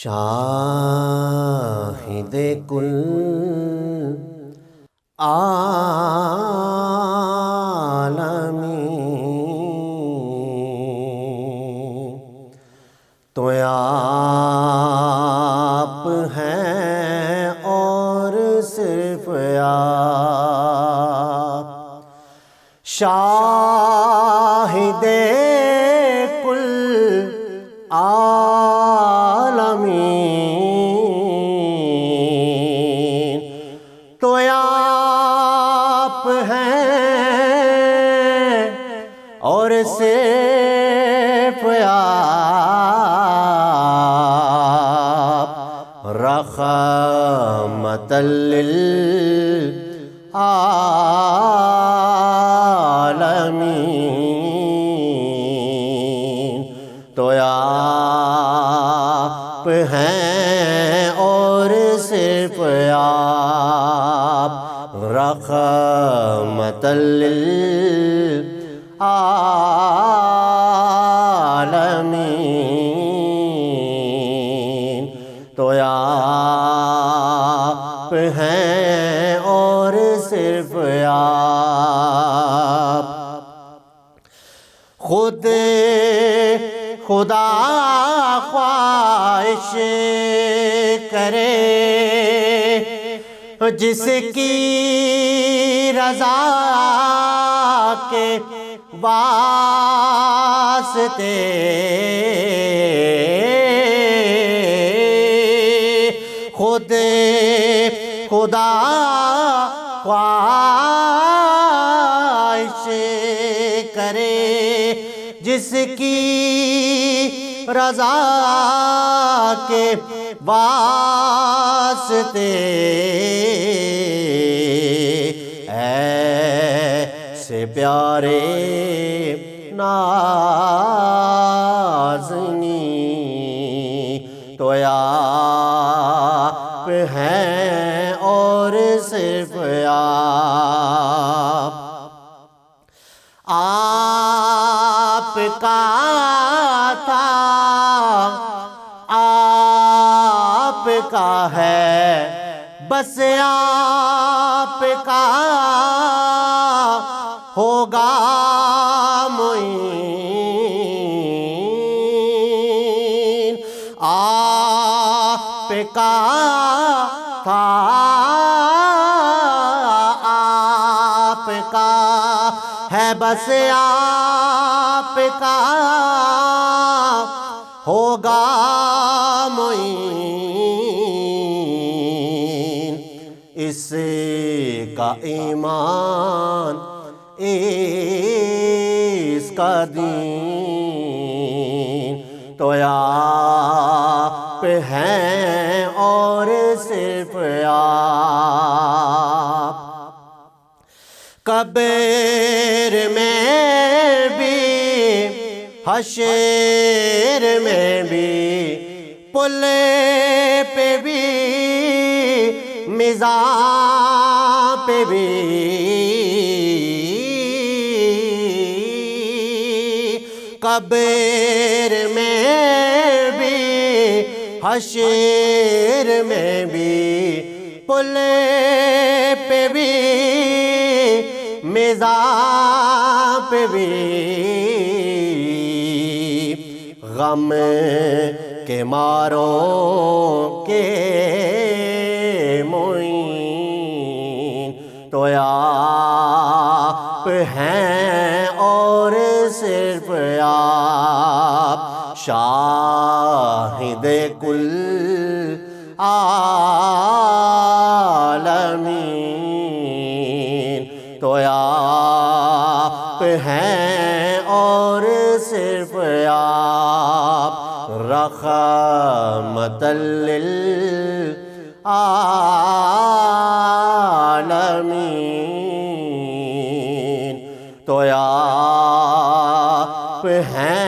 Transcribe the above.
شاہد کل عالمین تو آپ ہیں اور صرف آپ شاہد کل عالمین تو آپ ہیں اور صرف آپ رحمت للعالمین تو آپ ہیں اور صرف آپ رحمت للعالمین تو آپ ہیں اور صرف آپ خود خدا خواہش کرے جس کی رضا کے واسطے خود خدا خواہش کرے جس کی رضا کے واسطے ایسے پیارے نازنی تو آپ ہیں اور صرف آپ کا تھا آپ کا ہے بس آپ کا ہوگا معین آپ کا تھا آپ کا ہے بس آپ کا ہوگا معین اس کا ایمان اس کا دین تو آپ ہیں اور صرف آپ قبر میں بھی حشر میں بھی پل پہ بھی میزان پہ بھی قبر میں بھی حشر میں بھی پل پہ بھی میزان پہ بھی غم کے ماروں کے معین تو آپ ہیں اور صرف آپ شاہد کل عالمین تو آپ ہیں اور صرف آپ رحمت للعالمین تو آپ ہیں